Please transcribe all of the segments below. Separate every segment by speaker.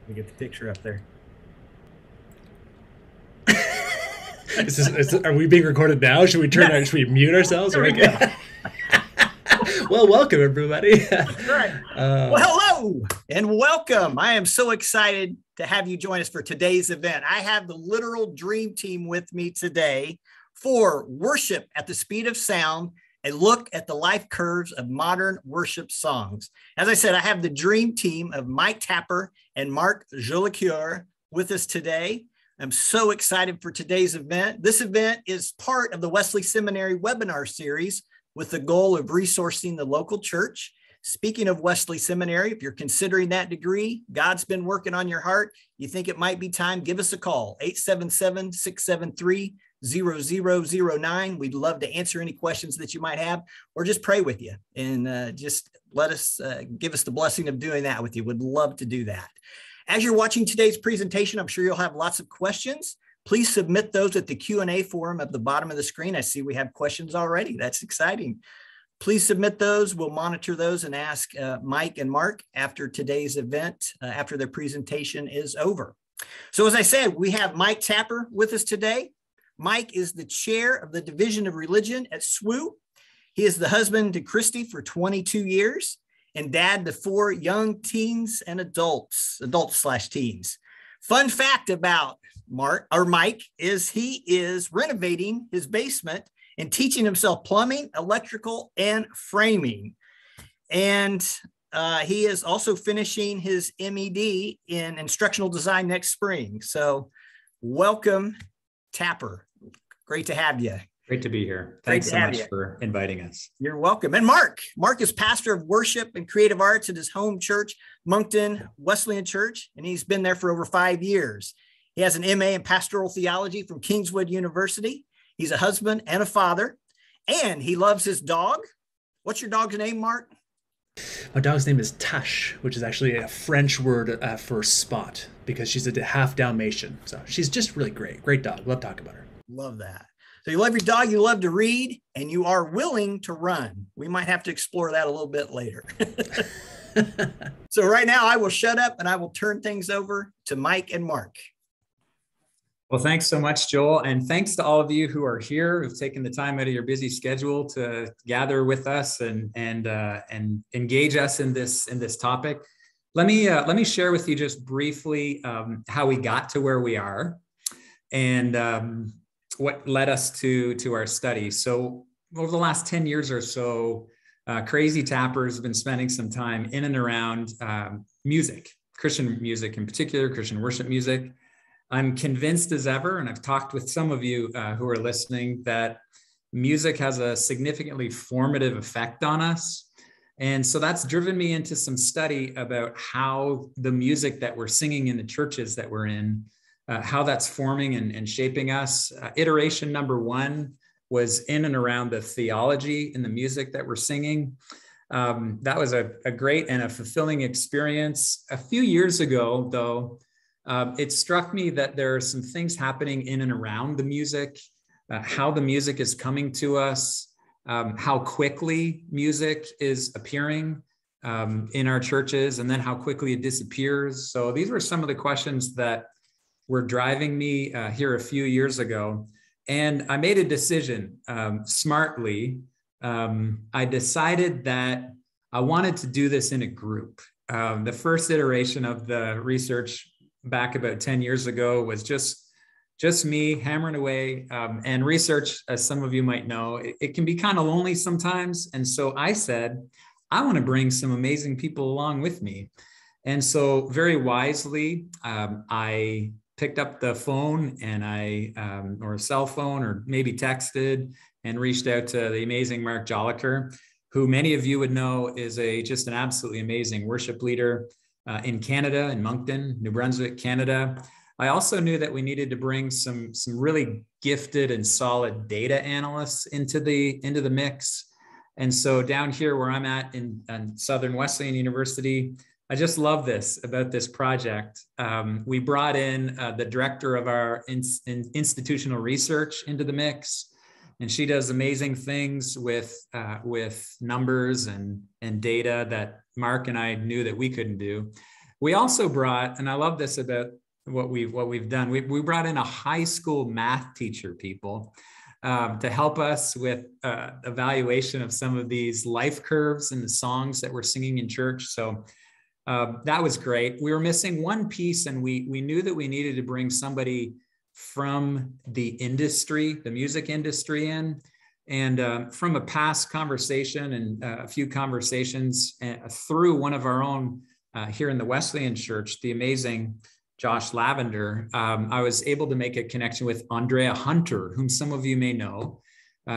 Speaker 1: me get the picture up there.
Speaker 2: Are we being recorded now? Should we turn our, should we mute ourselves?
Speaker 1: There
Speaker 2: Or
Speaker 1: we go.
Speaker 2: well, welcome everybody.
Speaker 1: That's right. Well, hello and welcome. I am so excited to have you join us for today's event. I have the literal dream team with me today for worship at the speed of sound, a look at the life curves of modern worship songs. As I said, I have the dream team of Mike Tapper and Marc Jolicoeur with us today. I'm so excited for today's event. This event is part of the Wesley Seminary webinar series with the goal of resourcing the local church. Speaking of Wesley Seminary, if you're considering that degree, God's been working on your heart, you think it might be time, give us a call, 877-673-0009. We'd love to answer any questions that you might have or just pray with you and just let us, give us the blessing of doing that with you. Would love to do that. As you're watching today's presentation, I'm sure you'll have lots of questions. Please submit those at the Q&A forum at the bottom of the screen. I see we have questions already. That's exciting. Please submit those. We'll monitor those and ask Mike and Marc after today's event, after their presentation is over. So as I said, we have Mike Tapper with us today. Mike is the chair of the Division of Religion at SWU. He is the husband to Christy for 22 years and dad to 4 young teens and adults/teens. Fun fact about Mike is he is renovating his basement and teaching himself plumbing, electrical, and framing. And he is also finishing his MED in instructional design next spring. So welcome, Tapper. Great to have you.
Speaker 3: Great to be here. Thanks so much for inviting us.
Speaker 1: You're welcome. And Marc is pastor of worship and creative arts at his home church, Moncton Wesleyan Church, and he's been there for over 5 years. He has an MA in pastoral theology from Kingswood University. He's a husband and a father, and he loves his dog. What's your dog's name, Marc?
Speaker 2: My dog's name is Tash, which is actually a French word for spot, because she's a half Dalmatian. So she's just really great. Great dog. Love talking about her.
Speaker 1: Love that. So you love your dog, you love to read, and you are willing to run. We might have to explore that a little bit later. So right now I will shut up and I will turn things over to Mike and Marc.
Speaker 3: Well, thanks so much, Joel. And thanks to all of you who are here, who've taken the time out of your busy schedule to gather with us and engage us in this topic. Let me share with you just briefly how we got to where we are and what led us to our study. So over the last 10 years or so, Crazy Tappers have been spending some time in and around music, Christian music in particular, Christian worship music. I'm convinced as ever, and I've talked with some of you who are listening, that music has a significantly formative effect on us. And so that's driven me into some study about how the music that we're singing in the churches that we're in, how that's forming and shaping us. Iteration number 1 was in and around the theology in the music that we're singing. That was a great and a fulfilling experience. A few years ago, though, it struck me that there are some things happening in and around the music, how the music is coming to us, how quickly music is appearing in our churches, and then how quickly it disappears. So these were some of the questions that were driving me here a few years ago. And I made a decision smartly. I decided that I wanted to do this in a group. The first iteration of the research back about 10 years ago was just me hammering away, and research, as some of you might know, it can be kind of lonely sometimes. And so I said, I want to bring some amazing people along with me. And so very wisely, I picked up the phone and or a cell phone, or maybe texted and reached out to the amazing Marc Jolicoeur, who many of you would know is just an absolutely amazing worship leader in Canada, in Moncton, New Brunswick, Canada. I also knew that we needed to bring some really gifted and solid data analysts into the mix. And so down here where I'm at in Southern Wesleyan University, I just love this about this project. We brought in the director of our institutional research into the mix, and she does amazing things with numbers and data that Marc and I knew that we couldn't do. We also brought, and I love this about what we've done. We brought in a high school math teacher, people, to help us with evaluation of some of these life curves and the songs that we're singing in church. So that was great. We were missing one piece, and we knew that we needed to bring somebody from the industry, the music industry in. And from a past conversation and a few conversations through one of our own here in the Wesleyan Church, the amazing Josh Lavender, I was able to make a connection with Andrea Hunter, whom some of you may know.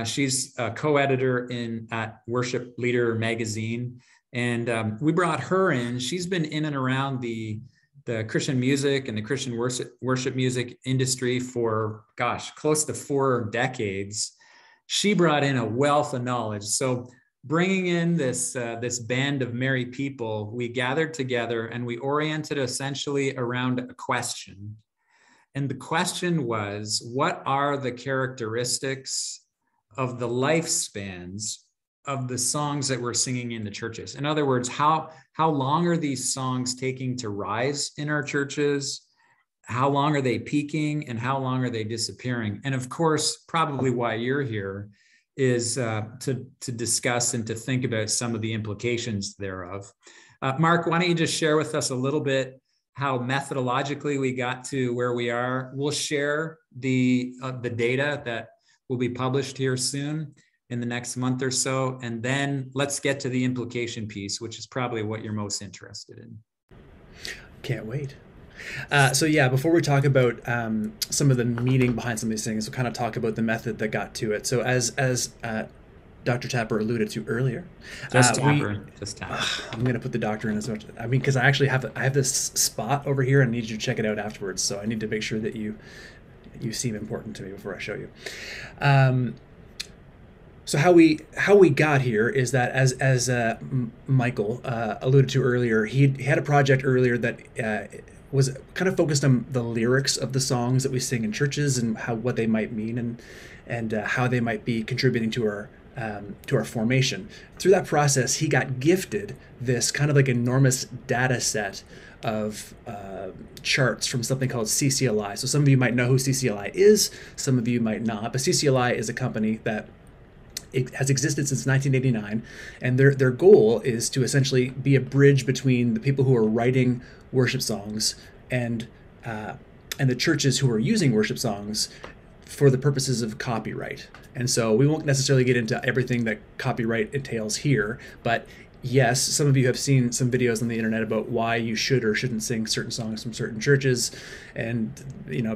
Speaker 3: She's a co-editor at Worship Leader magazine. And we brought her in. She's been in and around the Christian music and the Christian worship music industry for, close to 4 decades. She brought in a wealth of knowledge. So bringing in this band of merry people, we gathered together and we oriented essentially around a question. And the question was, what are the characteristics of the lifespans of the songs that we're singing in the churches? In other words, how long are these songs taking to rise in our churches? How long are they peaking, and how long are they disappearing? And of course, probably why you're here is to discuss and to think about some of the implications thereof. Marc, why don't you just share with us a little bit how methodologically we got to where we are? We'll share the data that will be published here soon in the next month or so. And then let's get to the implication piece, which is probably what you're most interested in.
Speaker 2: Can't wait. So yeah, before we talk about some of the meaning behind some of these things, we'll kind of talk about the method that got to it. So as Dr. Tapper alluded to earlier,
Speaker 3: just Tapper.
Speaker 2: I'm going to put the doctor in as much. I mean, because I actually have this spot over here, and I need you to check it out afterwards. So I need to make sure that you seem important to me before I show you. So how we got here is that as Michael alluded to earlier, he had a project earlier that was kind of focused on the lyrics of the songs that we sing in churches and what they might mean and how they might be contributing to our formation. Through that process, he got gifted this kind of like enormous data set of charts from something called CCIL. So some of you might know who CCIL is, some of you might not, but CCIL is a company that it has existed since 1989, and their goal is to essentially be a bridge between the people who are writing worship songs and the churches who are using worship songs for the purposes of copyright. And so we won't necessarily get into everything that copyright entails here, but yes, some of you have seen some videos on the internet about why you should or shouldn't sing certain songs from certain churches, and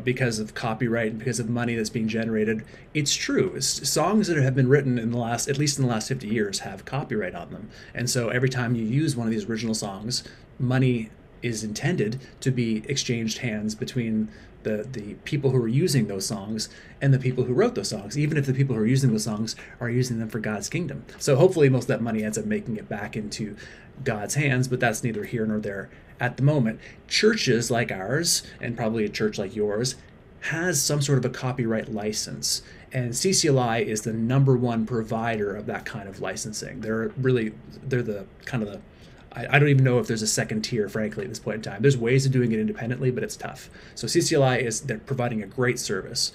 Speaker 2: because of copyright and because of money that's being generated. It's true. Songs that have been written at least in the last 50 years have copyright on them. And so every time you use one of these original songs, money is intended to be exchanged hands between the people who are using those songs and the people who wrote those songs, even if the people who are using those songs are using them for God's kingdom. So hopefully most of that money ends up making it back into God's hands, but that's neither here nor there at the moment. Churches like ours, and probably a church like yours, has some sort of a copyright license. And CCIL is the #1 provider of that kind of licensing. They're the kind of the I don't even know if there's a second tier, frankly, at this point in time. There's ways of doing it independently, but it's tough. So CCIL they're providing a great service.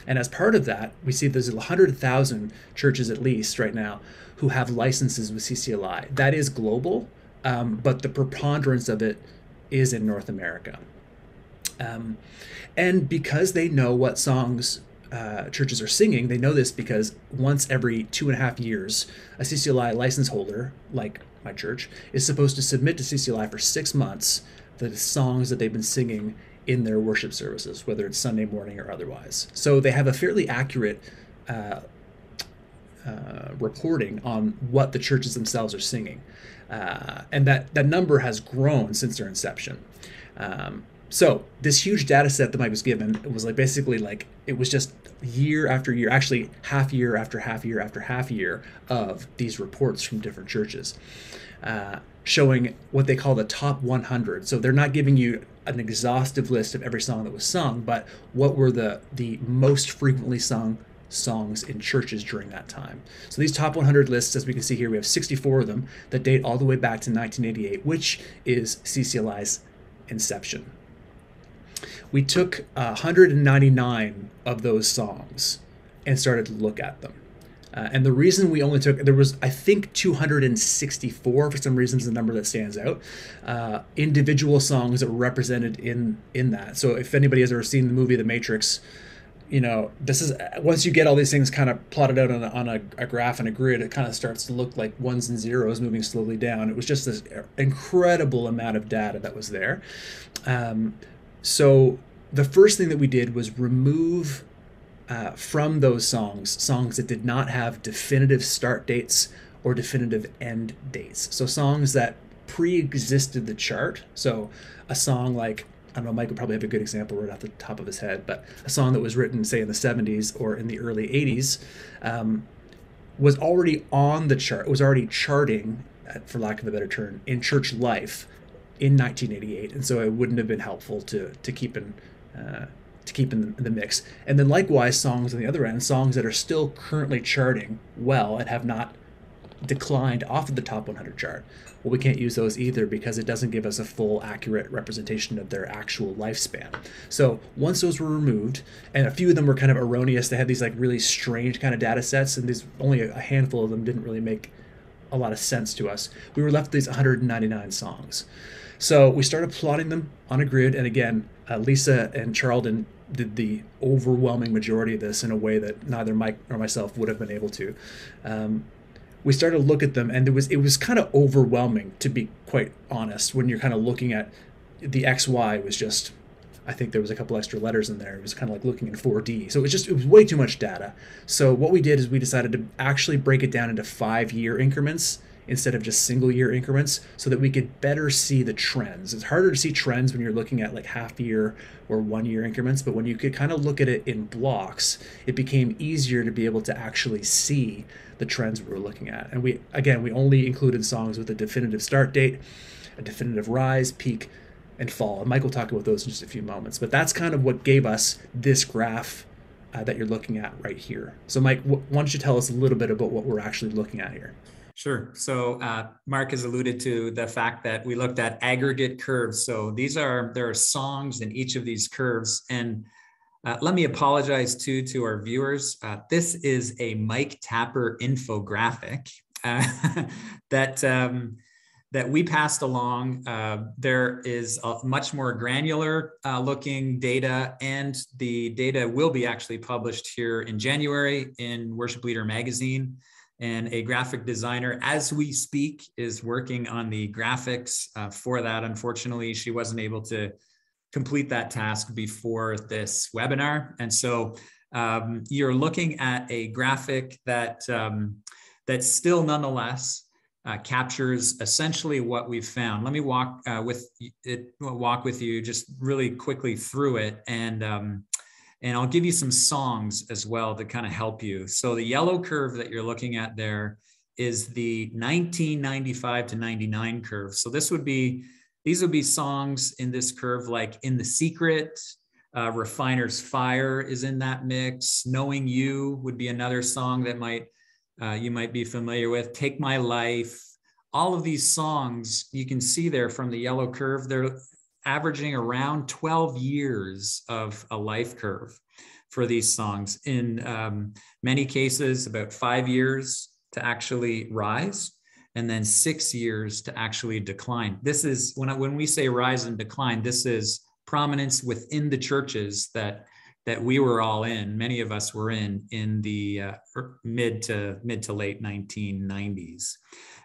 Speaker 2: And as part of that, we see there's 100,000 churches at least right now who have licenses with CCIL. That is global, but the preponderance of it is in North America. And because they know what songs churches are singing, they know this because once every 2.5 years, a CCIL license holder, like my church, is supposed to submit to CCIL for 6 months the songs that they've been singing in their worship services, whether it's Sunday morning or otherwise. So they have a fairly accurate reporting on what the churches themselves are singing. And that number has grown since their inception. So this huge data set that Mike was given, it was it was just year after year, actually half year after half year after half year of these reports from different churches, showing what they call the top 100. So they're not giving you an exhaustive list of every song that was sung, but what were the most frequently sung songs in churches during that time. So these top 100 lists, as we can see here, we have 64 of them that date all the way back to 1988, which is CCIL's inception. We took 199 of those songs and started to look at them. And the reason we only took, there was, I think, 264, for some reason is the number that stands out, individual songs that were represented in that. So if anybody has ever seen the movie The Matrix, you know, this is, once you get all these things kind of plotted out on a graph and a grid, it kind of starts to look like ones and zeros moving slowly down. It was just this incredible amount of data that was there. So the first thing that we did was remove from those songs that did not have definitive start dates or definitive end dates. So songs that pre-existed the chart. So a song like, I don't know, Mike would probably have a good example right off the top of his head, but a song that was written, say, in the 70s or in the early 80s, was already on the chart, was already charting, for lack of a better term, in church life in 1988. And so it wouldn't have been helpful to keep in the mix. And then likewise, songs on the other end, songs that are still currently charting well and have not declined off of the top 100 chart. Well, we can't use those either because it doesn't give us a full, accurate representation of their actual lifespan. So once those were removed, and a few of them were kind of erroneous, they had these like really strange kind of data sets, and these only a handful of them didn't really make a lot of sense to us. We were left with these 199 songs. So we started plotting them on a grid, and again, Lisa and Charlton did the overwhelming majority of this in a way that neither Mike nor myself would have been able to. We started to look at them, and it was kind of overwhelming, to be quite honest, when you're kind of looking at the XY was just, I think there was a couple extra letters in there. It was kind of like looking in 4D. So it was way too much data. So what we did is we decided to actually break it down into 5-year increments instead of just single-year increments, so that we could better see the trends. It's harder to see trends when you're looking at like half-year or 1-year increments, but when you could kind of look at it in blocks, it became easier to be able to actually see the trends we were looking at. And we only included songs with a definitive start date, a definitive rise, peak, and fall. And Mike will talk about those in just a few moments. But that's kind of what gave us this graph that you're looking at right here. So Mike, why don't you tell us a little bit about what we're actually looking at here?
Speaker 3: Sure. So Marc has alluded to the fact that we looked at aggregate curves. So there are songs in each of these curves. And let me apologize to our viewers. This is a Mike Tapper infographic that we passed along. There is a much more granular looking data, and the data will be actually published here in January in Worship Leader magazine. And a graphic designer, as we speak, is working on the graphics for that. Unfortunately, she wasn't able to complete that task before this webinar. And so you're looking at a graphic that still nonetheless captures essentially what we've found. Let me walk with you just really quickly through it, and I'll give you some songs as well to kind of help you. So the yellow curve that you're looking at there is the 1995 to 99 curve. So these would be songs in this curve, like In the Secret, Refiner's Fire is in that mix. Knowing You would be another song that you might be familiar with. Take My Life. All of these songs you can see there from the yellow curve, they're averaging around 12 years of a life curve for these songs. In many cases, about 5 years to actually rise, and then 6 years to actually decline. This is when we say rise and decline, this is prominence within the churches that we were all in. Many of us were in the mid to late 1990s.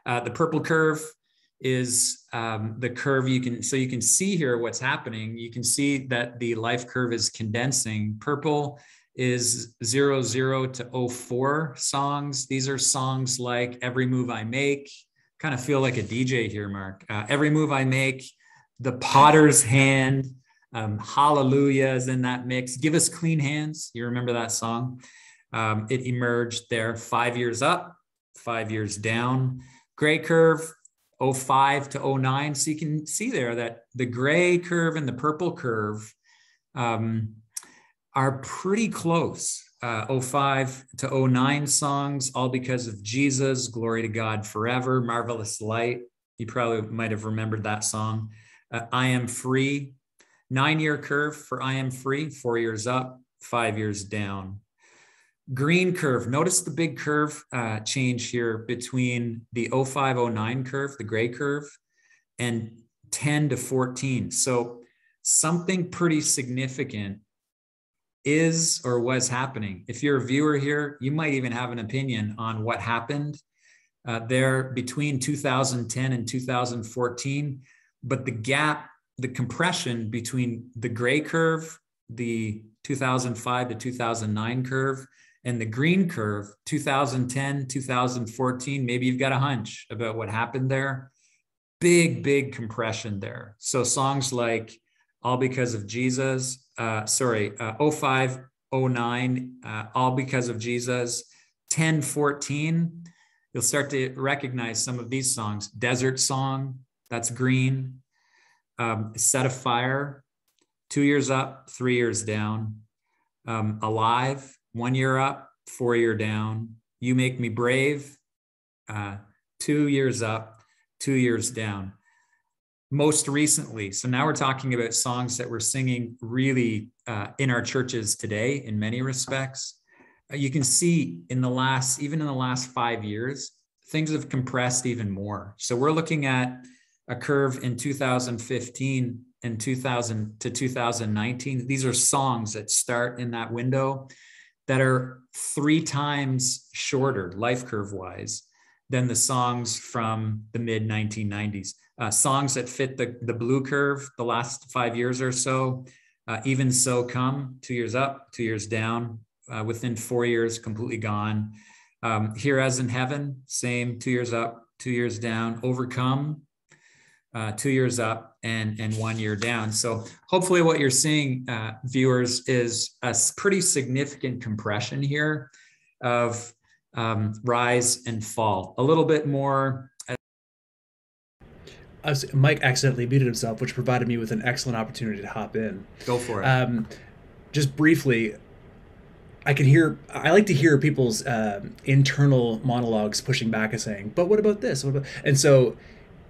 Speaker 3: The purple curve is the curve you can see here what's happening. You can see that the life curve is condensing. Purple is 00 to 04 songs. These are songs like Every Move I Make. Kind of feel like a DJ here, Marc. Every Move I Make, The Potter's Hand, Hallelujah is in that mix. Give Us Clean Hands. You remember that song? It emerged there 5 years up, 5 years down. Gray curve, 05 to 09. So you can see there that the gray curve and the purple curve are pretty close. 05 to 09 songs, All Because of Jesus, Glory to God Forever, Marvelous Light. You probably might have remembered that song. I Am Free, 9-year curve for I Am Free, 4 years up, 5 years down. Green curve, notice the big curve change here between the 05-09 curve, the gray curve, and 10 to 14. So something pretty significant is or was happening. If you're a viewer here, you might even have an opinion on what happened there between 2010 and 2014. But the gap, the compression between the gray curve, the 2005 to 2009 curve, and the green curve, 2010, 2014, maybe you've got a hunch about what happened there. Big compression there. So songs like All Because of Jesus, 05, 09, All Because of Jesus, 10, 14, you'll start to recognize some of these songs. Desert Song, that's green. Set Afire, 2 years up, 3 years down. Alive, 1 year up, 4 year down. You Make Me Brave, 2 years up, 2 years down. Most recently, so now we're talking about songs that we're singing really in our churches today in many respects. You can see even in the last 5 years, things have compressed even more. So we're looking at a curve in 2015 and 2000 to 2019. These are songs that start in that window that are 3 times shorter, life curve wise, than the songs from the mid 1990s. Songs that fit the blue curve the last 5 years or so. Even So Come, 2 years up, 2 years down. Within 4 years, completely gone. Here As in Heaven, same, 2 years up, 2 years down. Overcome, 2 years up and 1 year down. So hopefully what you're seeing, viewers, is a pretty significant compression here of rise and fall. A little bit more.
Speaker 2: Mike accidentally muted himself, which provided me with an excellent opportunity to hop in.
Speaker 3: Go for it.
Speaker 2: Just briefly, I like to hear people's internal monologues pushing back and saying, but what about this? And so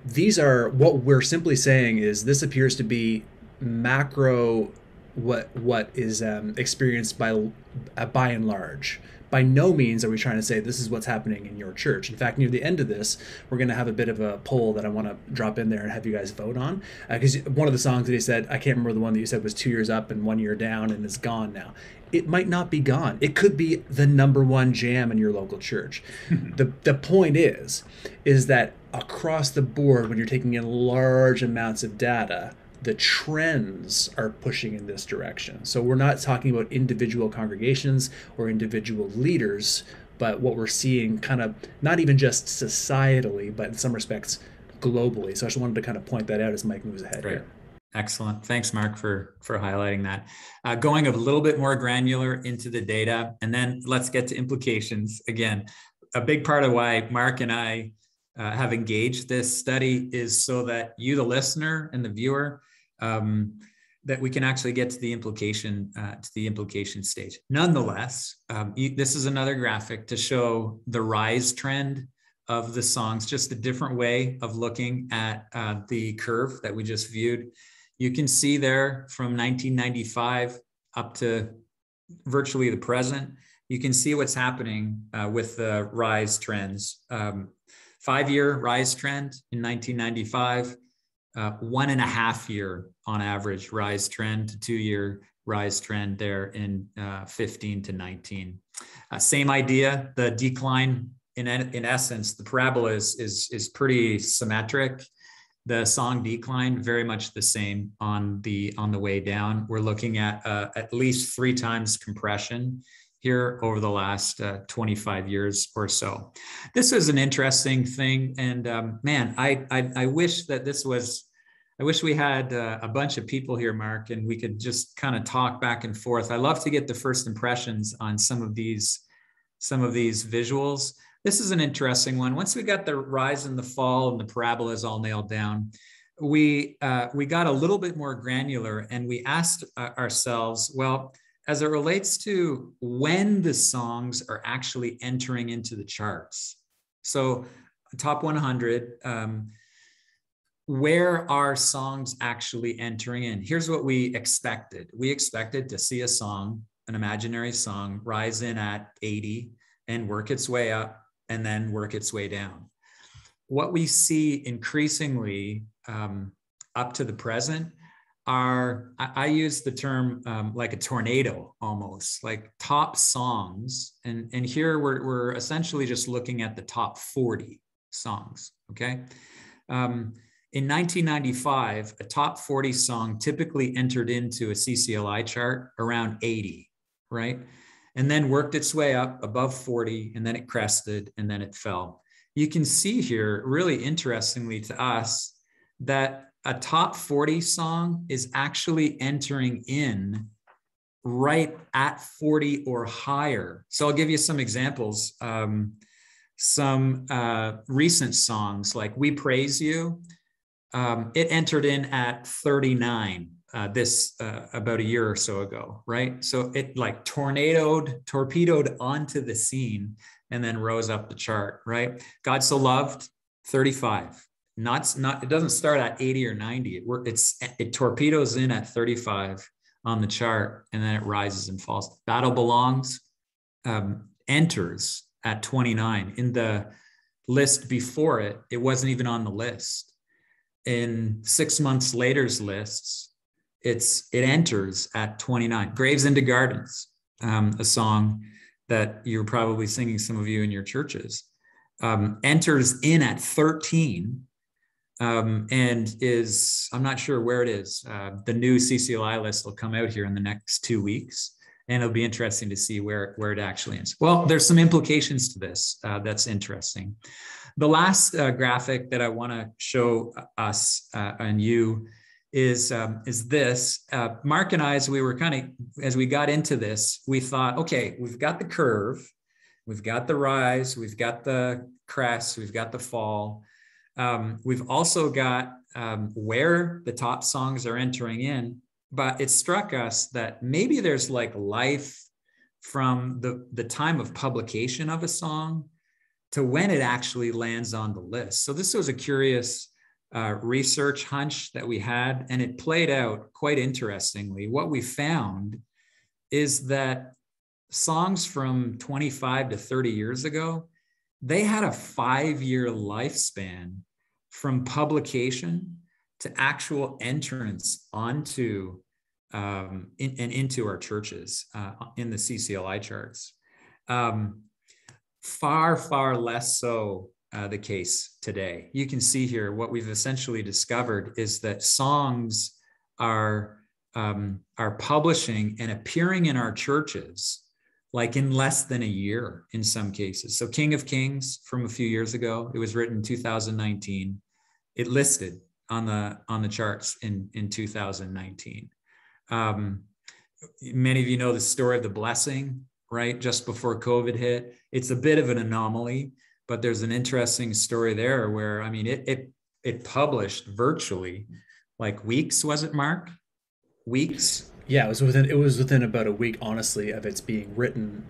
Speaker 2: these are, what we're simply saying is this appears to be macro what is experienced by and large. By no means are we trying to say this is what's happening in your church. In fact, near the end of this, we're going to have a bit of a poll that I want to drop in there and have you guys vote on. Because one of the songs that he said, I can't remember the one that you said was 2 years up and 1 year down and is gone now. It might not be gone. It could be the #1 jam in your local church. The point is that across the board, when you're taking in large amounts of data, the trends are pushing in this direction. So we're not talking about individual congregations or individual leaders, but what we're seeing kind of not even just societally, but in some respects globally. So I just wanted to kind of point that out as Mike moves ahead here.
Speaker 3: Excellent. Thanks, Marc, for highlighting that. Going a little bit more granular into the data, and then let's get to implications. Again, a big part of why Marc and I have engaged this study is so that you, the listener and the viewer, that we can actually get to the implication stage. Nonetheless, this is another graphic to show the rise trend of the songs, just a different way of looking at the curve that we just viewed. You can see there from 1995 up to virtually the present, you can see what's happening with the rise trends. 5-year rise trend in 1995, 1.5 year on average rise trend to 2-year rise trend there in 15 to 19. Same idea, the decline in essence, the parabola is pretty symmetric. The song decline very much the same on the way down. We're looking at least 3 times compression here over the last 25 years or so. This is an interesting thing, and man, I wish that I wish we had a bunch of people here, Marc, and we could just kind of talk back and forth. I love to get the first impressions on some of these visuals. This is an interesting one. Once we got the rise and the fall and the parabolas all nailed down, we got a little bit more granular, and we asked ourselves, well, as it relates to when the songs are actually entering into the charts. So top 100, where are songs actually entering in? Here's what we expected. We expected to see a song, an imaginary song, rise in at 80 and work its way up and then work its way down. What we see increasingly up to the present are, I use the term like a tornado almost, like top songs. And here we're essentially just looking at the top 40 songs, okay? In 1995, a top 40 song typically entered into a CCLI chart around 80, right? And then worked its way up above 40, and then it crested, and then it fell. You can see here, really interestingly to us, that a top 40 song is actually entering in right at 40 or higher. So I'll give you some examples. Some recent songs like We Praise You, it entered in at 39 about a year or so ago, right? So it like torpedoed onto the scene and then rose up the chart, right? God So Loved, 35. It doesn't start at 80 or 90. It torpedoes in at 35 on the chart, and then it rises and falls. Battle Belongs enters at 29. In the list before it, it wasn't even on the list. In 6 months later's lists, it enters at 29. Graves into Gardens, a song that you're probably singing, some of you in your churches, enters in at 13 and is, I'm not sure where it is. The new CCLI list will come out here in the next 2 weeks, and it'll be interesting to see where it actually is. Well, there's some implications to this that's interesting. The last graphic that I want to show us and you is this. Marc and I, as we got into this, we thought, okay, we've got the curve, we've got the rise, we've got the crest, we've got the fall. We've also got where the top songs are entering in, but it struck us that maybe there's like life from the time of publication of a song to when it actually lands on the list. So this was a curious research hunch that we had, and it played out quite interestingly. What we found is that songs from 25 to 30 years ago, they had a 5-year lifespan from publication to actual entrance onto and into our churches in the CCLI charts. Far, far less so the case today. You can see here what we've essentially discovered is that songs are publishing and appearing in our churches like in less than a year in some cases. So King of Kings from a few years ago, it was written in 2019. It listed on the charts in 2019. Many of you know the story of The Blessing, right? Just before COVID hit. It's a bit of an anomaly, but there's an interesting story there where, I mean, it published virtually like weeks, was it, Marc? Weeks?
Speaker 2: Yeah, it was within about a week, honestly, of its being written.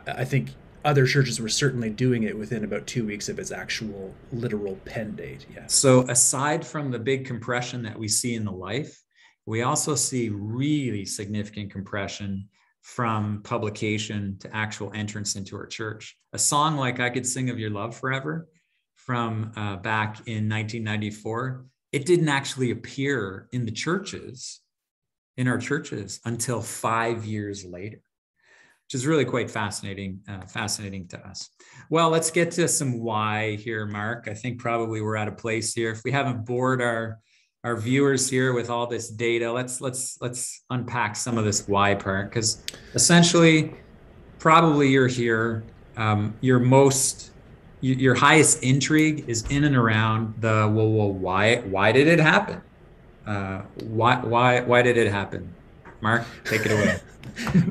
Speaker 2: I think other churches were certainly doing it within about 2 weeks of its actual literal pen date. Yeah.
Speaker 3: So aside from the big compression that we see in the life, we also see really significant compression from publication to actual entrance into our church. A song like I Could Sing of Your Love Forever from back in 1994, it didn't actually appear in the churches, in our churches, until 5 years later, which is really quite fascinating to us. Well, let's get to some why here, Marc. I think probably we're at a place here. If we haven't bored our viewers here with all this data, let's unpack some of this why part, because essentially, probably you're here. Your highest intrigue is in and around the why did it happen? Why did it happen? Marc, take it away.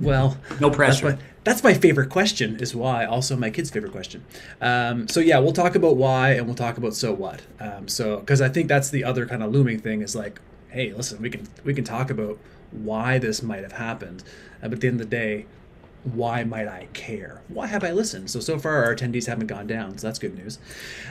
Speaker 2: Well,
Speaker 3: no pressure.
Speaker 2: That's my favorite question, is why. Also my kid's favorite question. So yeah, we'll talk about why, and we'll talk about so what. So because I think that's the other kind of looming thing is like, hey, listen, we can talk about why this might have happened, but at the end of the day, why might I care? Why have I listened? So far our attendees haven't gone down, so that's good news.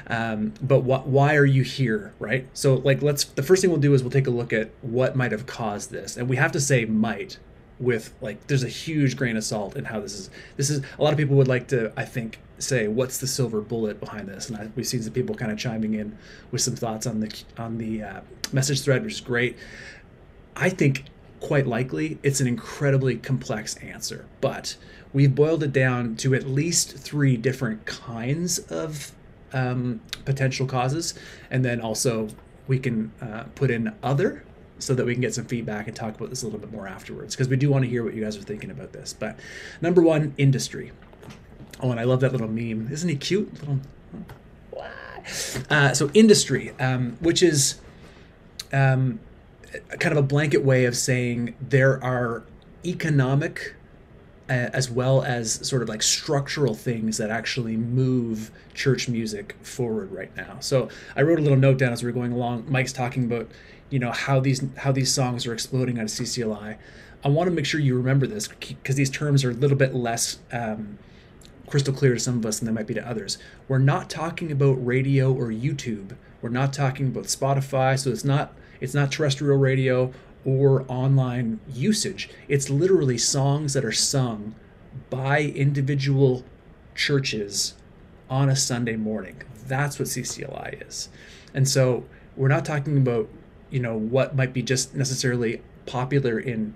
Speaker 2: But why are you here, right? So like, the first thing we'll do is we'll take a look at what might have caused this. And we have to say might with, like, there's a huge grain of salt in how this is. A lot of people would like to, I think, say, what's the silver bullet behind this? And we've seen some people kind of chiming in with some thoughts on the message thread, which is great. I think quite likely it's an incredibly complex answer, but we've boiled it down to at least 3 different kinds of potential causes. And then also we can put in other, so that we can get some feedback and talk about this a little bit more afterwards, because we do want to hear what you guys are thinking about this. But number 1, industry. Oh, and I love that little meme. Isn't he cute? So industry, which is kind of a blanket way of saying there are economic as well as sort of like structural things that actually move church music forward right now. So I wrote a little note down as we were going along. Mike's talking about, how these songs are exploding out of CCLI. I want to make sure you remember this, because these terms are a little bit less crystal clear to some of us than they might be to others. We're not talking about radio or YouTube. We're not talking about Spotify. So it's not terrestrial radio or online usage. It's literally songs that are sung by individual churches on a Sunday morning. That's what CCLI is. And so we're not talking about, what might be just necessarily popular in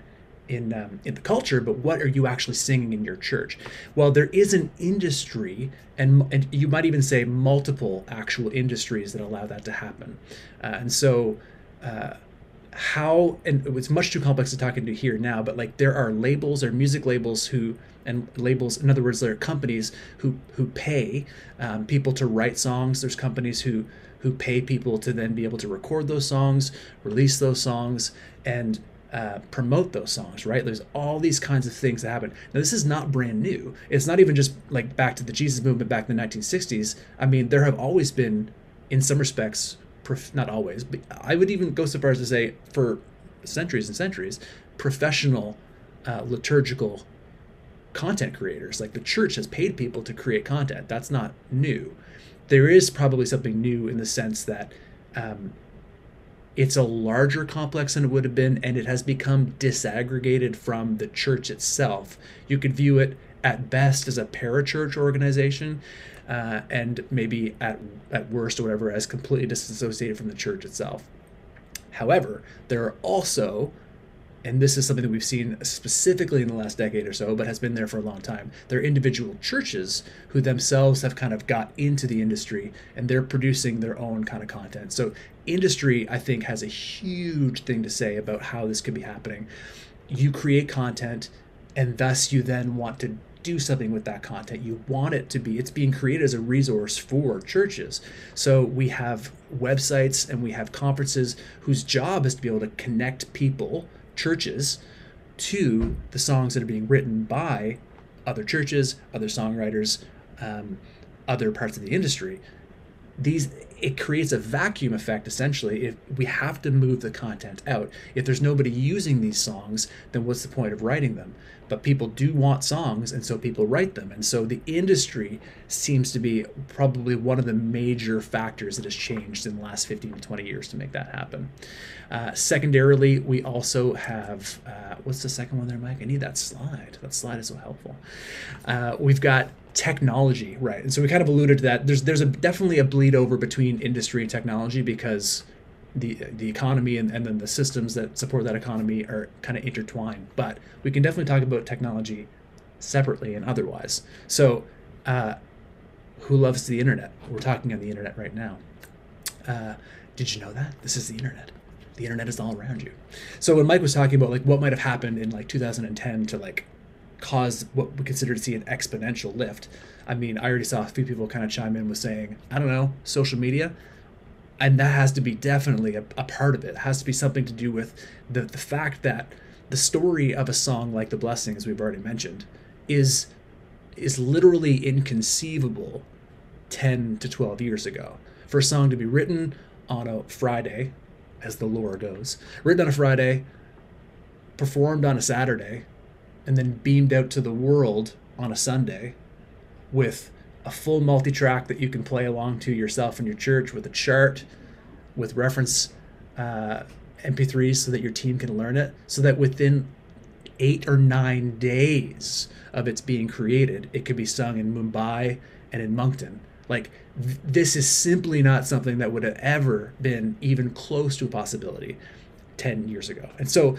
Speaker 2: the culture, but what are you actually singing in your church? Well, there is an industry, and you might even say multiple actual industries that allow that to happen. And so and it's much too complex to talk into here now, but like there are labels or music labels in other words, there are companies who pay people to write songs. There's companies who pay people to then be able to record those songs, release those songs, and promote those songs, right? There's all these kinds of things that happen. Now, this is not brand new. It's not even just like back to the Jesus movement back in the 1960s. I mean, there have always been, in some respects, not always, but I would even go so far as to say for centuries and centuries, professional liturgical content creators. Like the church has paid people to create content. That's not new. There is probably something new in the sense that it's a larger complex than it would have been, and it has become disaggregated from the church itself. You could view it at best as a parachurch organization, and maybe at worst or whatever as completely disassociated from the church itself. However, there are also, and this is something that we've seen specifically in the last decade or so, but has been there for a long time, there are individual churches who themselves have kind of got into the industry, and they're producing their own kind of content. So industry, I think, has a huge thing to say about how this could be happening. You create content, and thus you then want to do something with that content. You want it to be, it's being created as a resource for churches. So we have websites and we have conferences whose job is to be able to connect people, churches, to the songs that are being written by other churches, other songwriters, other parts of the industry. It creates a vacuum effect, essentially. If we have to move the content out, if there's nobody using these songs, then what's the point of writing them? But people do want songs, and so people write them. And so the industry seems to be probably one of the major factors that has changed in the last 15 to 20 years to make that happen. Secondarily, we also have, what's the second one there, Mike? I need that slide. That slide is so helpful. We've got technology, right? And so we kind of alluded to that. There's definitely a bleed over between industry and technology, because the economy and then the systems that support that economy are kind of intertwined. But we can definitely talk about technology separately and otherwise. So who loves the internet? We're talking on the internet right now. Did you know that? This is the internet. The internet is all around you. So when Mike was talking about like what might have happened in like 2010 to like cause what we consider to see an exponential lift, I mean, I already saw a few people kind of chime in with saying, I don't know, social media. And that has to be definitely a part of it. It has to be something to do with the fact that the story of a song like The Blessing, as we've already mentioned, is literally inconceivable 10 to 12 years ago. For a song to be written on a Friday, as the lore goes, written on a Friday, performed on a Saturday, and then beamed out to the world on a Sunday with a full multi-track that you can play along to yourself in your church, with a chart, with reference MP3s so that your team can learn it, so that within 8 or 9 days of its being created, it could be sung in Mumbai and in Moncton. Like, this is simply not something that would have ever been even close to a possibility 10 years ago. And so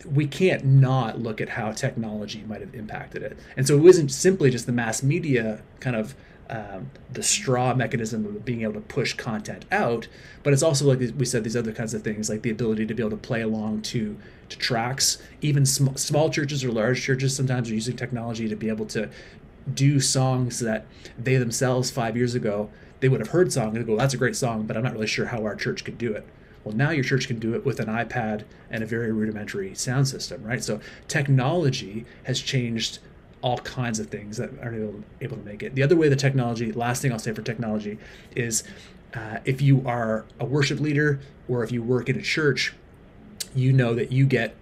Speaker 2: we can't not look at how technology might have impacted it. And so it wasn't simply just the mass media kind of the straw mechanism of being able to push content out, but it's also, like we said, these other kinds of things, like the ability to be able to play along to tracks. Even small churches or large churches sometimes are using technology to be able to do songs that they themselves 5 years ago, they would have heard song and go, that's a great song, but I'm not really sure how our church could do it. Well, now your church can do it with an iPad and a very rudimentary sound system, right? So technology has changed all kinds of things that are able to make it. The other way the technology, last thing I'll say for technology, is if you are a worship leader or if you work in a church, you know that you get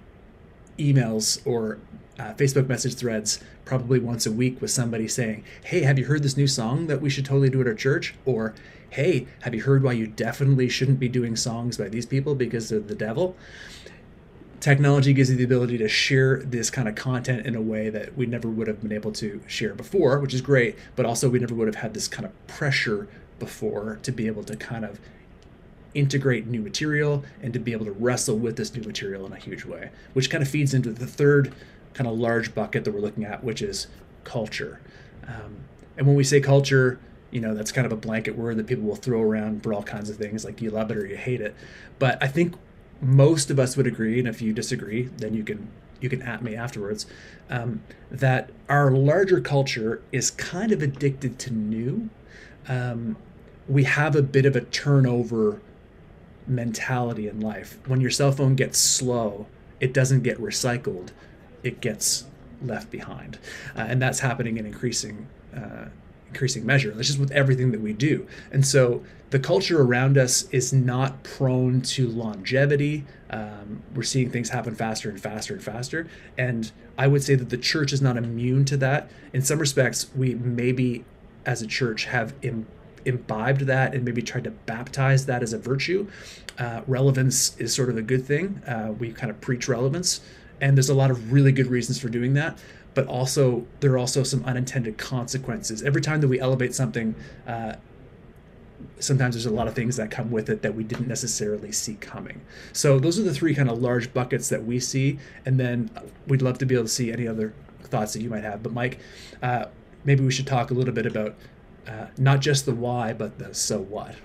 Speaker 2: emails or Facebook message threads probably once a week with somebody saying, hey, have you heard this new song that we should totally do at our church? Or, hey, have you heard why you definitely shouldn't be doing songs by these people because they're the devil? Technology gives you the ability to share this kind of content in a way that we never would have been able to share before, which is great, but also we never would have had this kind of pressure before to be able to kind of integrate new material and to be able to wrestle with this new material in a huge way, which kind of feeds into the third kind of large bucket that we're looking at, which is culture. And when we say culture, you know, that's kind of a blanket word that people will throw around for all kinds of things, like you love it or you hate it. But I think most of us would agree, and if you disagree, then you can at me afterwards, that our larger culture is kind of addicted to new. We have a bit of a turnover mentality in life. When your cell phone gets slow, it doesn't get recycled, it gets left behind. And that's happening in increasing measure. That's just with everything that we do. And so the culture around us is not prone to longevity. We're seeing things happen faster and faster and faster. And I would say that the church is not immune to that. In some respects, we maybe as a church have imbibed that and maybe tried to baptize that as a virtue. Relevance is sort of a good thing. We kind of preach relevance. And there's a lot of really good reasons for doing that. But also, there are also some unintended consequences. Every time that we elevate something, sometimes there's a lot of things that come with it that we didn't necessarily see coming. So those are the three kind of large buckets that we see. And then we'd love to be able to see any other thoughts that you might have. But Mike, maybe we should talk a little bit about not just the why, but the so what.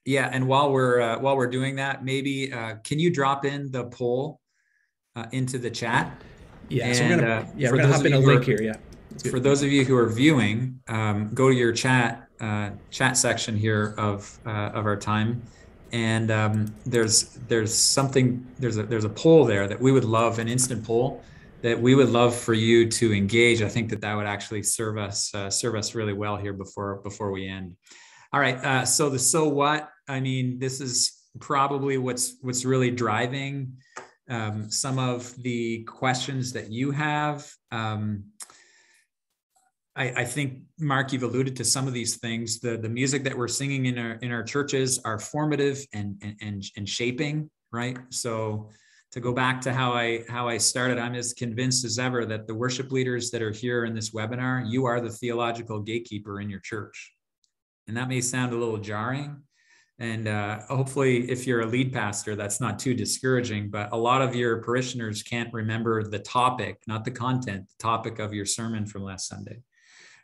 Speaker 3: Yeah, and while we're doing that, maybe can you drop in the poll into the chat?
Speaker 2: Yeah, so we're gonna hop in a link here. Yeah.
Speaker 3: For those of you who are viewing, go to your chat section here of our time, and there's a poll there that we would love, an instant poll that we would love for you to engage. I think that would actually serve us really well here before we end. All right, so the so what, I mean, this is probably what's really driving some of the questions that you have. I think, Marc, you've alluded to some of these things. The music that we're singing in our churches are formative and shaping, right? So to go back to how I started, I'm as convinced as ever that the worship leaders that are here in this webinar, you are the theological gatekeeper in your church. And that may sound a little jarring. And hopefully, if you're a lead pastor, that's not too discouraging, but a lot of your parishioners can't remember the topic, not the content, the topic of your sermon from last Sunday.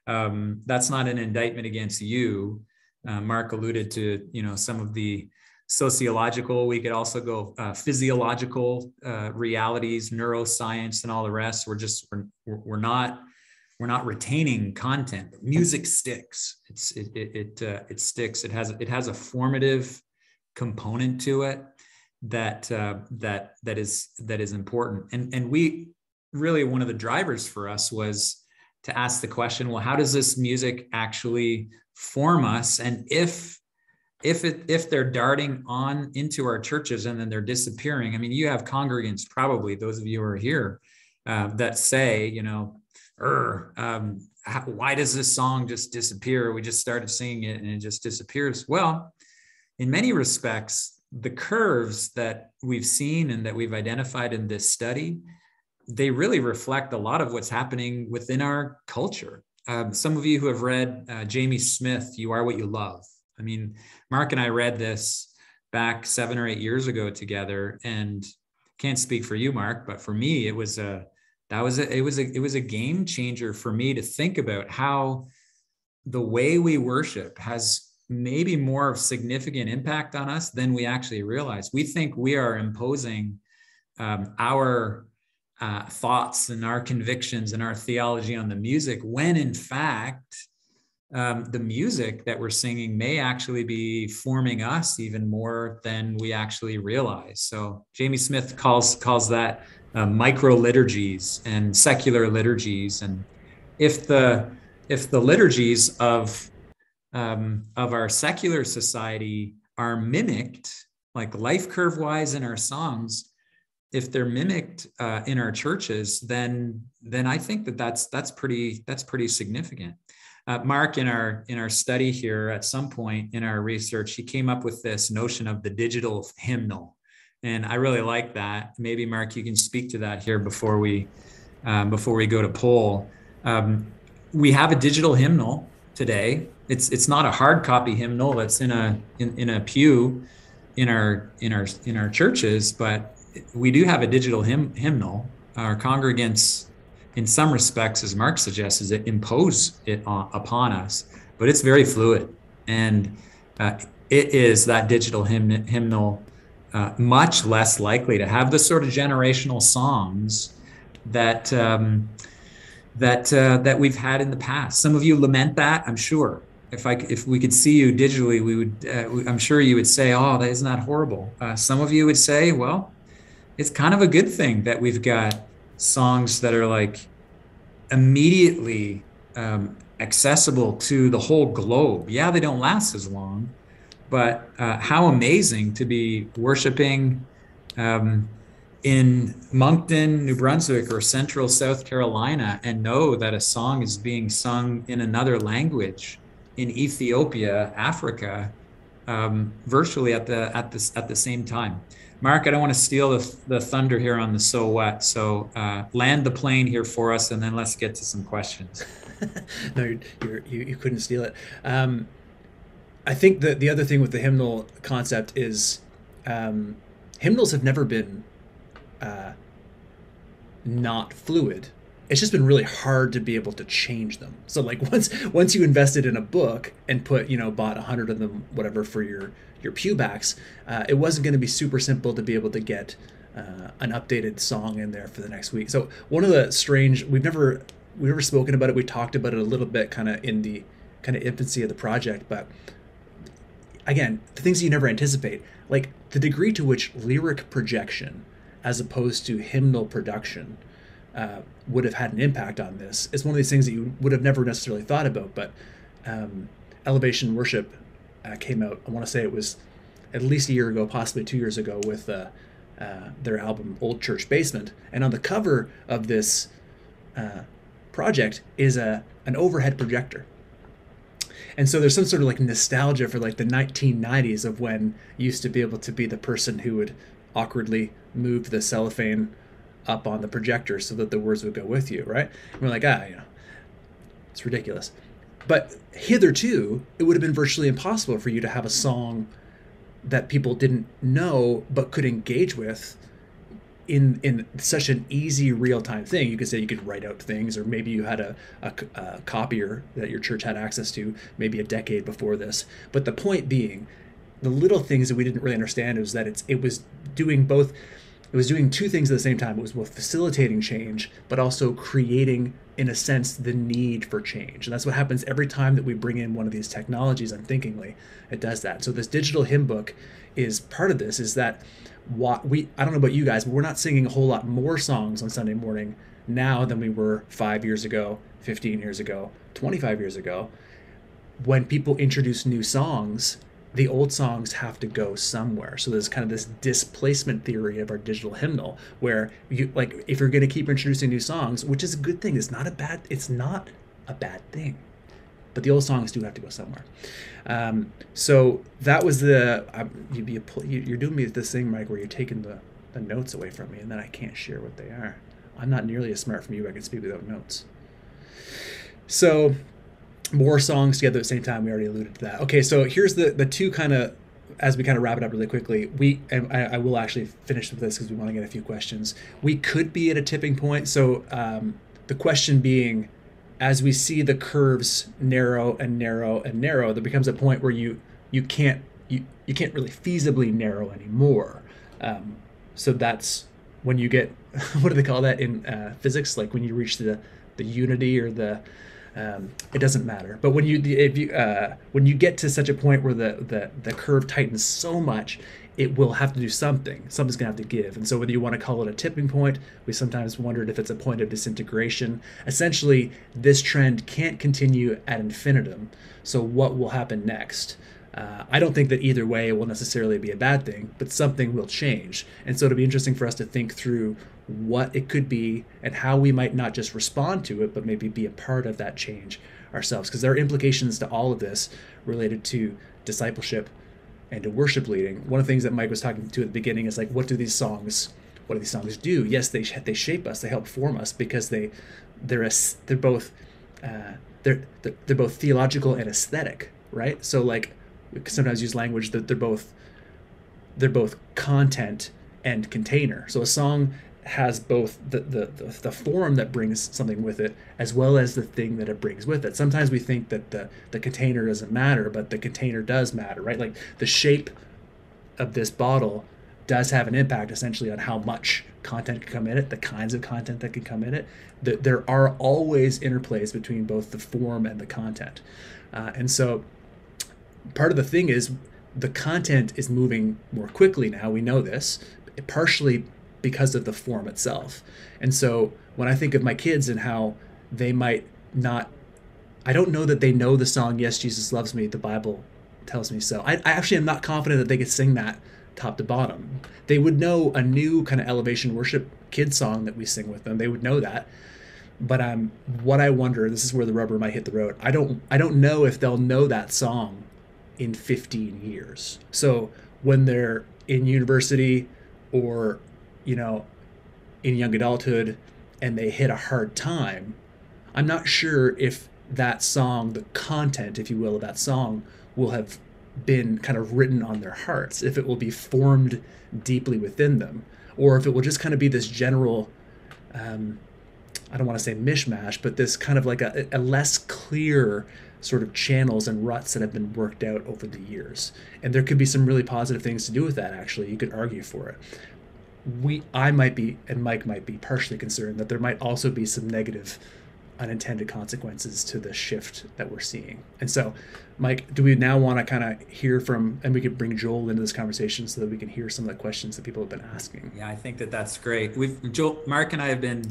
Speaker 3: That's not an indictment against you. Marc alluded to, some of the sociological, we could also go physiological realities, neuroscience, and all the rest. We're not retaining content. Music sticks. It sticks. It has a formative component to it that is important. And we really, one of the drivers for us was to ask the question, well, how does this music actually form us? And if if they're darting on into our churches and then they're disappearing, I mean, you have congregants, probably those of you who are here, that say, you know, why does this song just disappear? We just started singing it and it just disappears. Well, in many respects, the curves that we've seen and that we've identified in this study, they really reflect a lot of what's happening within our culture. Some of you who have read Jamie Smith, You Are What You Love. I mean, Marc and I read this back 7 or 8 years ago together, and can't speak for you, Marc, but for me, it was a game changer for me to think about how the way we worship has maybe more of significant impact on us than we actually realize. We think we are imposing our thoughts and our convictions and our theology on the music, when in fact, the music that we're singing may actually be forming us even more than we actually realize. So Jamie Smith calls that micro liturgies and secular liturgies. And if the liturgies of our secular society are mimicked, like life curve wise in our songs, if they're mimicked in our churches, then I think that's pretty significant. Marc, in our study here, at some point in our research, he came up with this notion of the digital hymnal, and I really like that. Maybe Marc, you can speak to that here before we go to poll. We have a digital hymnal today. It's not a hard copy hymnal that's in a pew in our churches, but we do have a digital hymnal. Our congregants, in some respects, as Marc suggests, is it impose it upon us, but it's very fluid, and it is that digital hymnal much less likely to have the sort of generational songs that we've had in the past. Some of you lament that, I'm sure. If we could see you digitally, we would. I'm sure you would say, "Oh, isn't that horrible?" Some of you would say, "Well, it's kind of a good thing that we've got songs that are like immediately accessible to the whole globe." Yeah, they don't last as long, but how amazing to be worshiping in Moncton, New Brunswick, or Central South Carolina, and know that a song is being sung in another language in Ethiopia, Africa, virtually at the same time. Marc, I don't want to steal the thunder here on the so what, so land the plane here for us, and then let's get to some questions.
Speaker 2: No, you couldn't steal it. I think that the other thing with the hymnal concept is hymnals have never been not fluid. It's just been really hard to be able to change them. So like once you invested in a book and bought 100 of them, whatever, for your pewbacks, it wasn't going to be super simple to be able to get an updated song in there for the next week. So one of the strange, we've never spoken about it. We talked about it a little bit kind of in the kind of infancy of the project, but again, the things you never anticipate, like the degree to which lyric projection as opposed to hymnal production would have had an impact on this. It's one of these things that you would have never necessarily thought about, but Elevation Worship came out, I want to say it was at least a year ago, possibly 2 years ago, with their album Old Church Basement. And on the cover of this project is an overhead projector. And so there's some sort of like nostalgia for like the 1990s of when you used to be able to be the person who would awkwardly move the cellophane up on the projector so that the words would go with you, right? And we're like, it's ridiculous. But hitherto, it would have been virtually impossible for you to have a song that people didn't know but could engage with in such an easy real-time thing. You could say you could write out things, or maybe you had a copier that your church had access to maybe a decade before this. But the point being, the little things that we didn't really understand was that it was doing both. It was doing two things at the same time. It was both facilitating change, but also creating, in a sense, the need for change. And that's what happens every time that we bring in one of these technologies unthinkingly. It does that. So this digital hymn book is part of this, is that I don't know about you guys, but we're not singing a whole lot more songs on Sunday morning now than we were 5 years ago, 15 years ago, 25 years ago. When people introduce new songs, the old songs have to go somewhere. So there's kind of this displacement theory of our digital hymnal, where you like, if you're going to keep introducing new songs, which is a good thing, it's not a bad thing, but the old songs do have to go somewhere. So that was you're doing me this thing, Mike, where you're taking the notes away from me, and then I can't share what they are. I'm not nearly as smart from you. I can speak without notes. So more songs together at the same time. We already alluded to that. Okay, so here's the two kind of, as we kind of wrap it up really quickly. I will actually finish with this because we want to get a few questions. We could be at a tipping point. So the question being, as we see the curves narrow and narrow and narrow, there becomes a point where you can't really feasibly narrow anymore. So that's when you get, what do they call that in physics? Like when you reach the unity or the it doesn't matter. But when you get to such a point where the curve tightens so much, it will have to do something. Something's gonna have to give. And so whether you want to call it a tipping point, we sometimes wondered if it's a point of disintegration. Essentially, this trend can't continue ad infinitum. So what will happen next? I don't think that either way will necessarily be a bad thing, but something will change. And so it'll be interesting for us to think through what it could be and how we might not just respond to it, but maybe be a part of that change ourselves. Because there are implications to all of this related to discipleship and to worship leading. One of the things that Mike was talking to at the beginning is like, what do these songs do? Yes, they shape us, they help form us, because they're both theological and aesthetic, right? So like, we sometimes use language that they're both content and container. So a song has both the form that brings something with it, as well as the thing that it brings with it. Sometimes we think that the container doesn't matter, but the container does matter, right? Like the shape of this bottle does have an impact essentially on how much content can come in it, the kinds of content that can come in it. There are always interplays between both the form and the content. And so part of the thing is the content is moving more quickly now. We know this, partially because of the form itself. And so when I think of my kids and how they might not, I don't know that they know the song, Yes, Jesus Loves Me, the Bible Tells Me So. I actually am not confident that they could sing that top to bottom. They would know a new kind of elevation worship kid song that we sing with them. They would know that. But what I wonder, this is where the rubber might hit the road. I don't know if they'll know that song in 15 years. So when they're in university or, in young adulthood and they hit a hard time, I'm not sure if that song, the content, if you will, of that song will have been kind of written on their hearts, if it will be formed deeply within them, or if it will just kind of be this general, I don't want to say mishmash, but this kind of like a less clear sort of channels and ruts that have been worked out over the years. And there could be some really positive things to do with that, actually. You could argue for it. I might be, and Mike might be, partially concerned that there might also be some negative unintended consequences to the shift that we're seeing. And so, Mike, do we now want to kind of hear from, and we could bring Joel into this conversation so that we can hear some of the questions that people have been asking?
Speaker 3: Yeah, I think that's great. Marc and I have been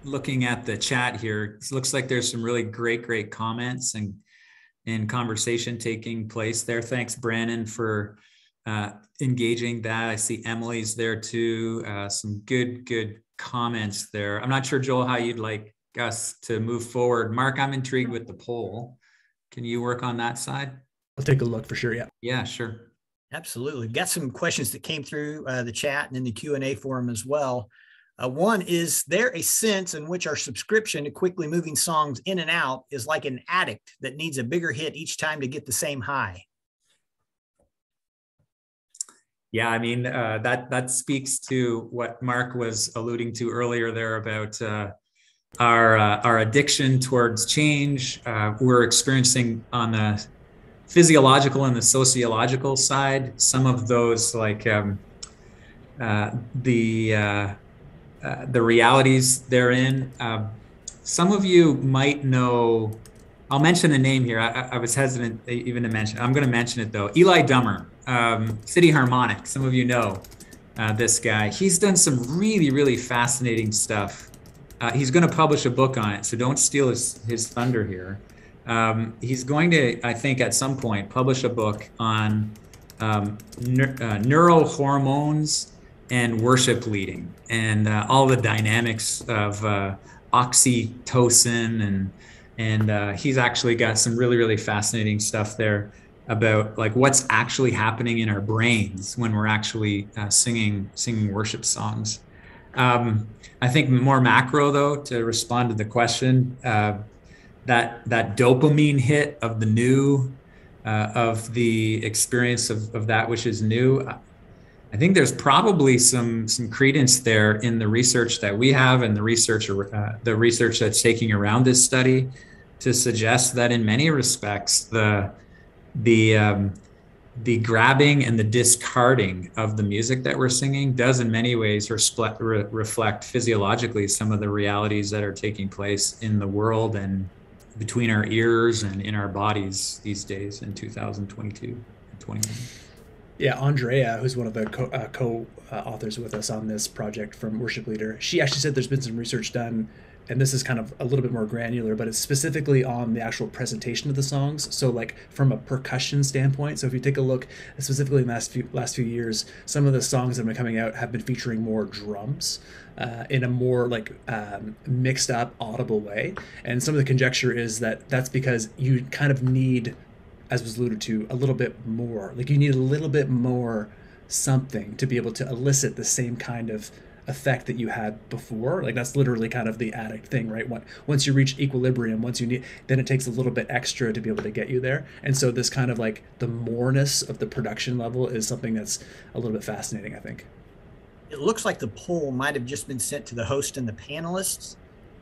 Speaker 3: looking at the chat here. It looks like there's some really great comments and conversation taking place there. Thanks, Brandon, for engaging that. I see Emily's there too. Some good comments there. I'm not sure, Joel, how you'd like us to move forward. Marc, I'm intrigued with the poll. Can you work on that side?
Speaker 2: I'll take a look for sure.
Speaker 3: Yeah, sure.
Speaker 1: Absolutely. Got some questions that came through the chat and in the Q&A forum as well. One, is there a sense in which our subscription to quickly moving songs in and out is like an addict that needs a bigger hit each time to get the same high?
Speaker 3: Yeah, I mean, that speaks to what Marc was alluding to earlier there about our addiction towards change. We're experiencing on the physiological and the sociological side some of those, like the realities therein. Some of you might know, I'll mention a name here. I was hesitant even to mention it. I'm going to mention it though. Eli Dummer, City Harmonic. Some of you know this guy. He's done some really fascinating stuff. He's going to publish a book on it, so don't steal his thunder here. He's going to, I think, at some point, publish a book on neurohormones and worship leading, and all the dynamics of oxytocin, and he's actually got some really, really fascinating stuff there about like what's actually happening in our brains when we're actually singing worship songs. I think more macro, though, to respond to the question, that dopamine hit of the new, of the experience of that which is new. I think there's probably some credence there in the research that we have, and the research that's taking around this study, to suggest that in many respects the the grabbing and the discarding of the music that we're singing does in many ways reflect physiologically some of the realities that are taking place in the world and between our ears and in our bodies these days in 2022 and 21.
Speaker 2: Yeah, Andrea, who's one of the co-authors with us on this project from Worship Leader, she actually said there's been some research done, and this is kind of a little bit more granular, but it's specifically on the actual presentation of the songs. So like from a percussion standpoint. So if you take a look specifically in the last few years, some of the songs that have been coming out have been featuring more drums in a more like mixed up audible way. And some of the conjecture is that that's because you kind of need, as was alluded to, a little bit more. Like you need a little bit more something to be able to elicit the same kind of effect that you had before. Like that's literally kind of the addict thing, right? Once you reach equilibrium, then it takes a little bit extra to be able to get you there. And so this kind of like the moreness of the production level is something that's a little bit fascinating, I think.
Speaker 1: It looks like the poll might have just been sent to the host and the panelists.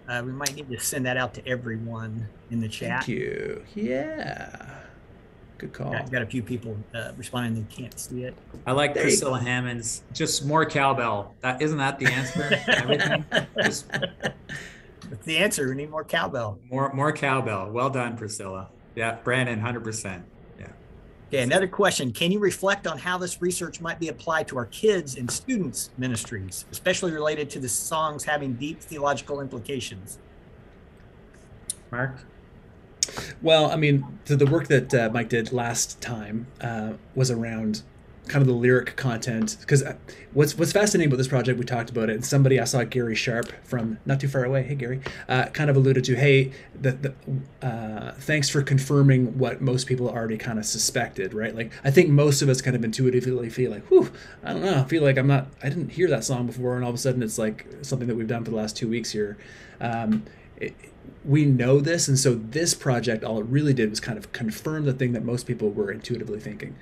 Speaker 1: We might need to send that out to everyone in the chat.
Speaker 2: Thank you. Yeah. Good call.
Speaker 1: I've got a few people responding they can't see it.
Speaker 3: I like Priscilla Hammond's, just more cowbell. Isn't that the answer? Everything?
Speaker 1: That's the answer. We need more cowbell.
Speaker 3: More cowbell. Well done, Priscilla. Yeah, Brandon, 100%. Yeah.
Speaker 1: Okay, another question. Can you reflect on how this research might be applied to our kids and students' ministries, especially related to the songs having deep theological implications?
Speaker 3: Marc?
Speaker 2: Well, I mean, the work that Mike did last time was around kind of the lyric content. Because what's fascinating about this project, we talked about it, and somebody, I saw Gary Sharp from not too far away, hey Gary, kind of alluded to, hey, thanks for confirming what most people already kind of suspected, right? Like, I think most of us kind of intuitively feel like, whew, I don't know, I feel like I didn't hear that song before, and all of a sudden it's like something that we've done for the last 2 weeks here. We know this, and so this project, all it really did was kind of confirm the thing that most people were intuitively thinking.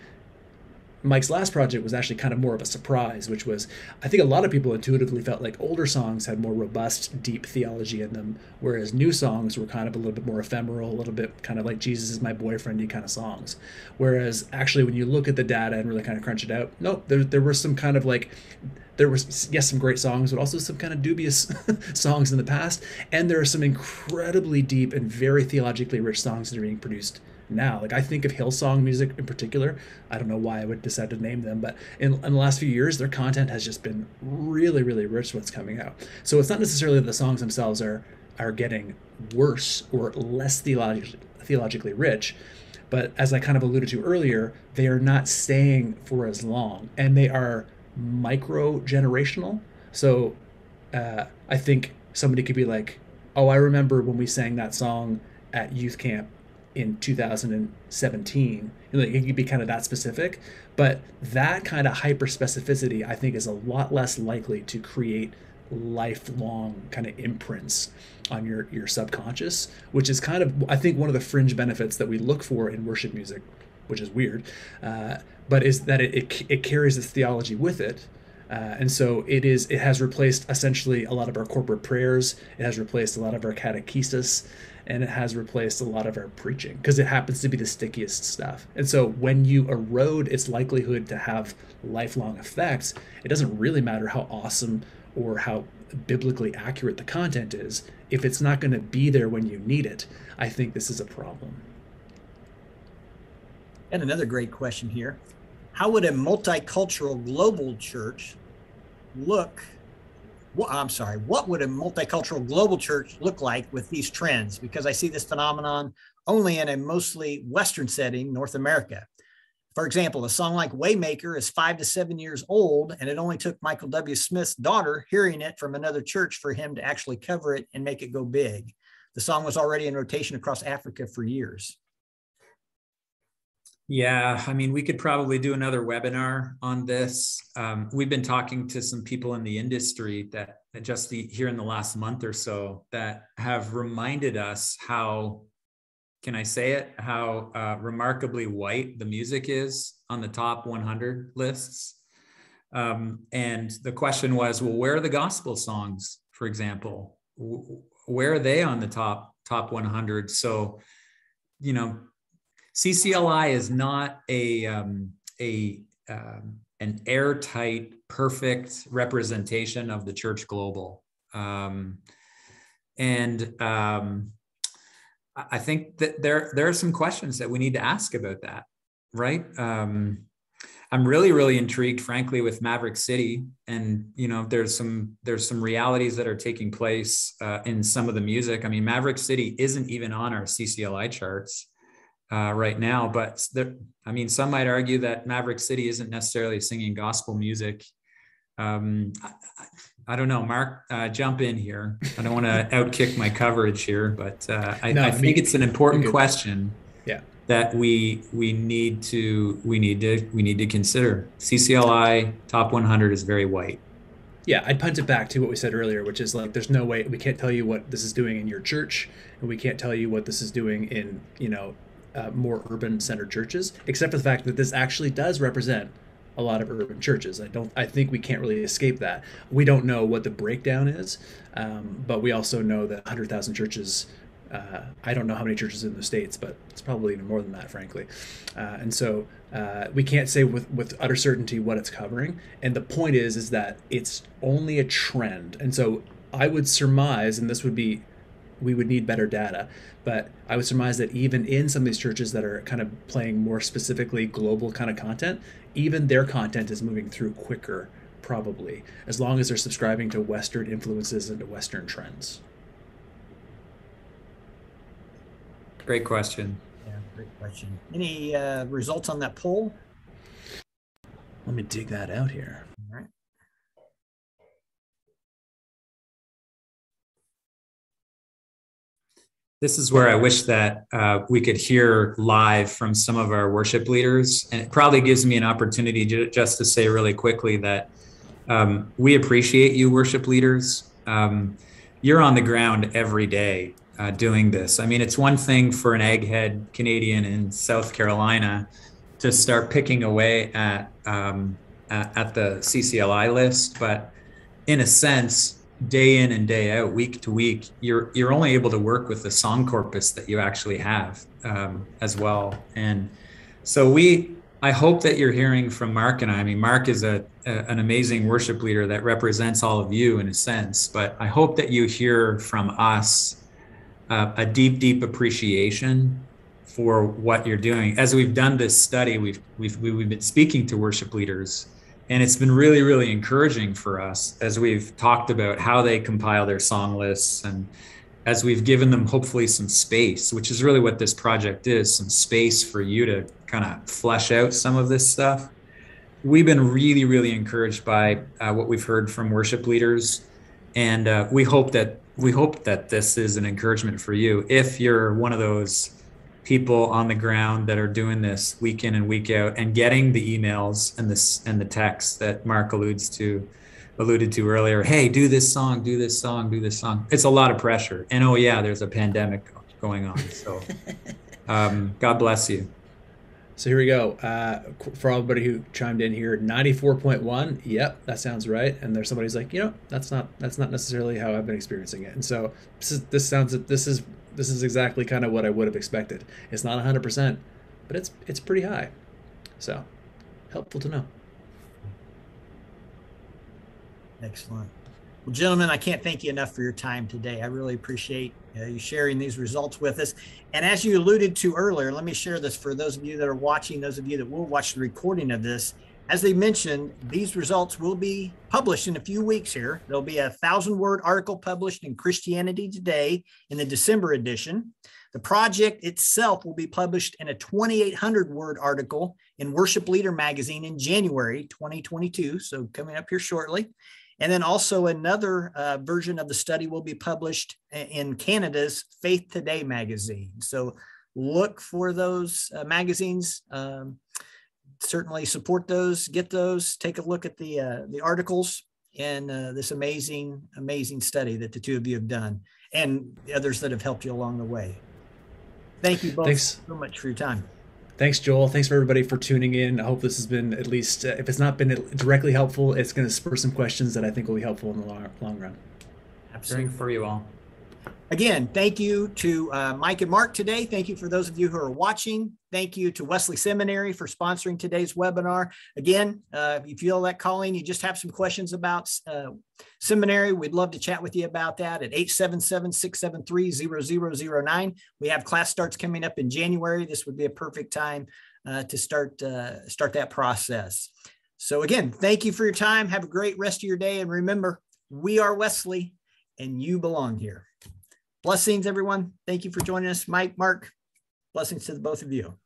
Speaker 2: Mike's last project was actually kind of more of a surprise, which was, I think a lot of people intuitively felt like older songs had more robust, deep theology in them, whereas new songs were kind of a little bit more ephemeral, a little bit kind of like Jesus is my boyfriend-y kind of songs. Whereas actually when you look at the data and really kind of crunch it out, nope, there were some kind of like, there was, yes, some great songs, but also some kind of dubious songs in the past. And there are some incredibly deep and very theologically rich songs that are being produced now. Like I think of Hillsong music in particular. I don't know why I would decide to name them, but in the last few years, their content has just been really, really rich what's coming out. So it's not necessarily that the songs themselves are getting worse or less theologically rich, but as I kind of alluded to earlier, they are not staying for as long, and they are micro-generational. So I think somebody could be like, oh, I remember when we sang that song at youth camp in 2017. Like, it could be kind of that specific, but that kind of hyper specificity I think is a lot less likely to create lifelong kind of imprints on your subconscious, which is kind of, I think, one of the fringe benefits that we look for in worship music, which is weird, but is that it carries this theology with it. And so it has replaced essentially a lot of our corporate prayers. It has replaced a lot of our catechesis, and it has replaced a lot of our preaching because it happens to be the stickiest stuff. And so when you erode its likelihood to have lifelong effects, it doesn't really matter how awesome or how biblically accurate the content is. If it's not going to be there when you need it, I think this is a problem.
Speaker 1: And another great question here. How would a multicultural global church look what would a multicultural global church look like with these trends? Because I see this phenomenon only in a mostly Western setting, North America. For example, a song like Waymaker is 5 to 7 years old, and it only took Michael W. Smith's daughter hearing it from another church for him to actually cover it and make it go big. The song was already in rotation across Africa for years.
Speaker 3: Yeah, I mean, we could probably do another webinar on this. We've been talking to some people in the industry that just here in the last month or so that have reminded us how, can I say it, how remarkably white the music is on the top 100 lists. And the question was, well, where are the gospel songs, for example? Where are they on the top 100? So, you know, CCLI is not an airtight, perfect representation of the church global. I think that there are some questions that we need to ask about that, right? I'm really intrigued, frankly, with Maverick City, and you know, there's some realities that are taking place in some of the music. I mean, Maverick City isn't even on our CCLI charts right now, but I mean, some might argue that Maverick City isn't necessarily singing gospel music. I don't know, Marc, jump in here. I don't want to outkick my coverage here, but I think it's an important question.
Speaker 2: Yeah.
Speaker 3: That we need to consider. CCLI top 100 is very white.
Speaker 2: Yeah, I'd punt it back to what we said earlier, which is like, there's no way, we can't tell you what this is doing in your church, and we can't tell you what this is doing in, you know, more urban centered churches, except for the fact that this actually does represent a lot of urban churches. I think we can't really escape that. We don't know what the breakdown is, but we also know that 100,000 churches, I don't know how many churches in the States, but it's probably even more than that, frankly. And so we can't say with utter certainty what it's covering. And the point is that it's only a trend. And so I would surmise, and we would need better data, but I would surmise that even in some of these churches that are kind of playing more specifically global kind of content, even their content is moving through quicker, probably, as long as they're subscribing to Western influences and to Western trends.
Speaker 3: Great question.
Speaker 1: Yeah, great question. Any results on that poll?
Speaker 2: Let me dig that out here.
Speaker 1: All right.
Speaker 3: This is where I wish that we could hear live from some of our worship leaders. And it probably gives me an opportunity just to say really quickly that we appreciate you, worship leaders. You're on the ground every day doing this. I mean, it's one thing for an egghead Canadian in South Carolina to start picking away at the CCLI list, but in a sense, day in and day out, week to week, you're only able to work with the song corpus that you actually have as well. And so I hope that you're hearing from Marc and I. I mean, Marc is an amazing worship leader that represents all of you in a sense, but I hope that you hear from us a deep appreciation for what you're doing. As we've done this study, we've been speaking to worship leaders, and it's been really encouraging for us as we've talked about how they compile their song lists, and as we've given them hopefully some space, which is really what this project is, some space for you to kind of flesh out some of this stuff. We've been really encouraged by what we've heard from worship leaders, and we hope that this is an encouragement for you if you're one of those people on the ground that are doing this week in and week out and getting the emails and the texts that Marc alluded to earlier. Hey, do this song. It's a lot of pressure. And oh yeah, there's a pandemic going on. So God bless you.
Speaker 2: So here we go. For everybody who chimed in here, 94.1. Yep, that sounds right. And there's somebody who's like, you know, that's not necessarily how I've been experiencing it. And so this is exactly kind of what I would have expected. It's not 100%, but it's pretty high. So helpful to know.
Speaker 1: Excellent. Well, gentlemen, I can't thank you enough for your time today. I really appreciate you sharing these results with us. And as you alluded to earlier, let me share this for those of you that are watching, those of you that will watch the recording of this. As they mentioned, these results will be published in a few weeks here. There'll be a 1,000-word article published in Christianity Today in the December edition. The project itself will be published in a 2,800-word article in Worship Leader magazine in January 2022, so coming up here shortly. And then also another version of the study will be published in Canada's Faith Today magazine. So look for those magazines. Certainly support those, get those, take a look at the articles and this amazing study that the two of you have done and the others that have helped you along the way. Thank you both so much for your time.
Speaker 2: Thanks, Joel. Thanks for everybody for tuning in. I hope this has been at least, if it's not been directly helpful, it's going to spur some questions that I think will be helpful in the long run.
Speaker 3: Absolutely. For you all.
Speaker 1: Again, thank you to Mike and Marc today. Thank you for those of you who are watching. Thank you to Wesley Seminary for sponsoring today's webinar. Again, if you feel that calling, you just have some questions about seminary, we'd love to chat with you about that at 877-673-0009. We have class starts coming up in January. This would be a perfect time to start that process. So again, thank you for your time. Have a great rest of your day. And remember, we are Wesley and you belong here. Blessings, everyone. Thank you for joining us. Mike, Marc, blessings to the both of you.